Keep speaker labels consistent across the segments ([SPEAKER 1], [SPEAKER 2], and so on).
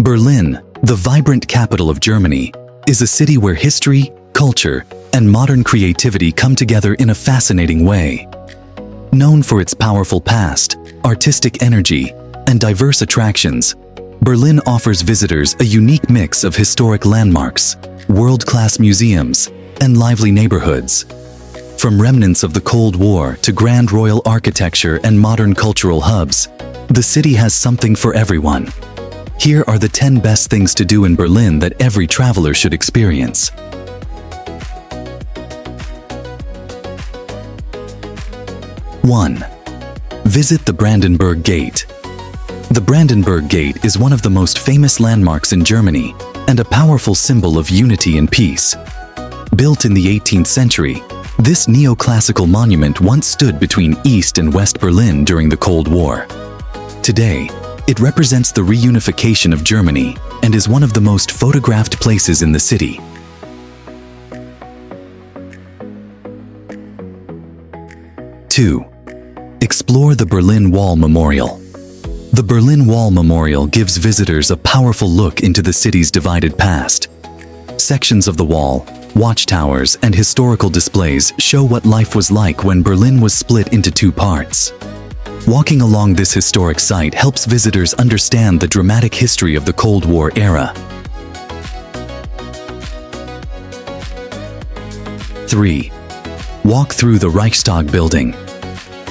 [SPEAKER 1] Berlin, the vibrant capital of Germany, is a city where history, culture, and modern creativity come together in a fascinating way. Known for its powerful past, artistic energy, and diverse attractions, Berlin offers visitors a unique mix of historic landmarks, world-class museums, and lively neighborhoods. From remnants of the Cold War to grand royal architecture and modern cultural hubs, the city has something for everyone. Here are the 10 best things to do in Berlin that every traveler should experience. 1. Visit the Brandenburg Gate. The Brandenburg Gate is one of the most famous landmarks in Germany and a powerful symbol of unity and peace. Built in the 18th century, this neoclassical monument once stood between East and West Berlin during the Cold War. Today, it represents the reunification of Germany and is one of the most photographed places in the city. 2. Explore the Berlin Wall Memorial. The Berlin Wall Memorial gives visitors a powerful look into the city's divided past. Sections of the wall, watchtowers, and historical displays show what life was like when Berlin was split into two parts. Walking along this historic site helps visitors understand the dramatic history of the Cold War era. 3. Walk through the Reichstag Building.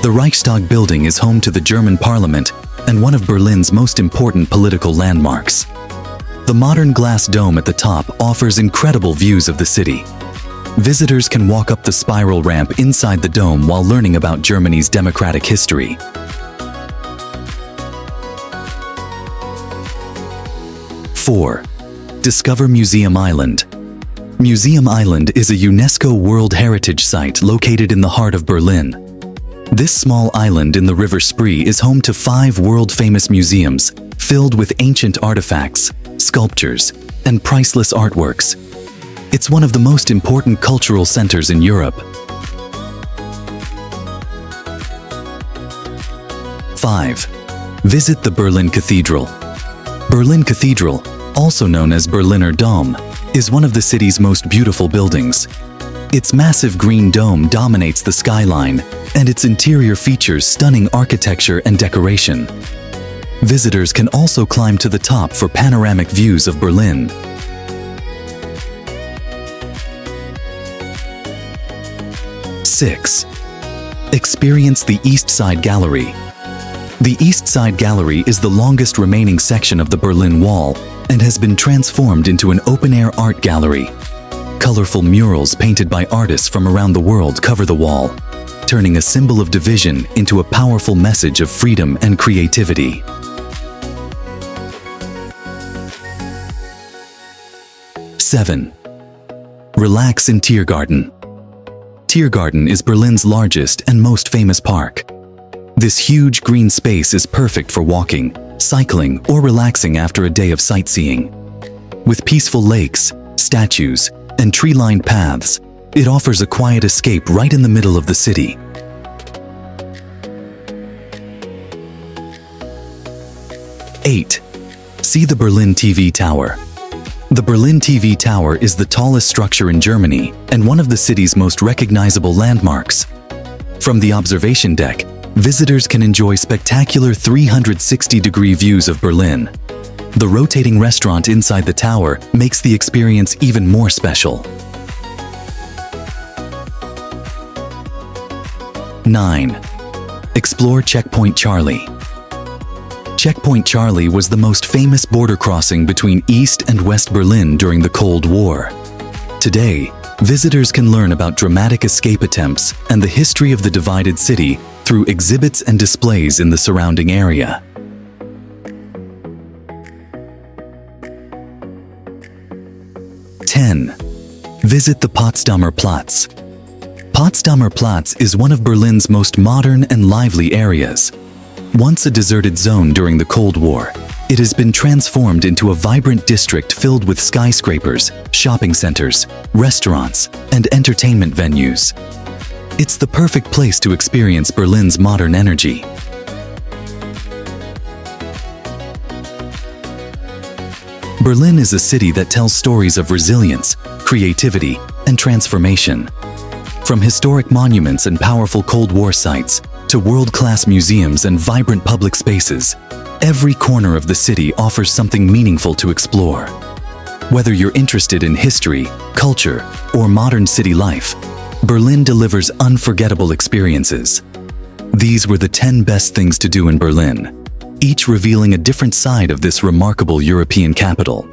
[SPEAKER 1] The Reichstag Building is home to the German parliament and one of Berlin's most important political landmarks. The modern glass dome at the top offers incredible views of the city. Visitors can walk up the spiral ramp inside the dome while learning about Germany's democratic history. 4. Discover Museum Island. Museum Island is a UNESCO World Heritage Site located in the heart of Berlin. This small island in the River Spree is home to 5 world-famous museums filled with ancient artifacts, sculptures, and priceless artworks. It's one of the most important cultural centers in Europe. 5. Visit the Berlin Cathedral. Berlin Cathedral, also known as Berliner Dom, is one of the city's most beautiful buildings. Its massive green dome dominates the skyline, and its interior features stunning architecture and decoration. Visitors can also climb to the top for panoramic views of Berlin. 6. Experience the East Side Gallery. The East Side Gallery is the longest remaining section of the Berlin Wall and has been transformed into an open-air art gallery. Colorful murals painted by artists from around the world cover the wall, turning a symbol of division into a powerful message of freedom and creativity. 7. Relax in Tiergarten. Tiergarten is Berlin's largest and most famous park. This huge green space is perfect for walking, cycling, or relaxing after a day of sightseeing. With peaceful lakes, statues, and tree-lined paths, it offers a quiet escape right in the middle of the city. 8. See the Berlin TV Tower. The Berlin TV Tower is the tallest structure in Germany and one of the city's most recognizable landmarks. From the observation deck, visitors can enjoy spectacular 360-degree views of Berlin. The rotating restaurant inside the tower makes the experience even more special. 9. Explore Checkpoint Charlie. Checkpoint Charlie was the most famous border crossing between East and West Berlin during the Cold War. Today, visitors can learn about dramatic escape attempts and the history of the divided city through exhibits and displays in the surrounding area. 10. Visit the Potsdamer Platz. Potsdamer Platz is one of Berlin's most modern and lively areas. Once a deserted zone during the Cold War, it has been transformed into a vibrant district filled with skyscrapers, shopping centers, restaurants, and entertainment venues. It's the perfect place to experience Berlin's modern energy. Berlin is a city that tells stories of resilience, creativity, and transformation. From historic monuments and powerful Cold War sites to world-class museums and vibrant public spaces, every corner of the city offers something meaningful to explore. Whether you're interested in history, culture, or modern city life, Berlin delivers unforgettable experiences. These were the 10 best things to do in Berlin, each revealing a different side of this remarkable European capital.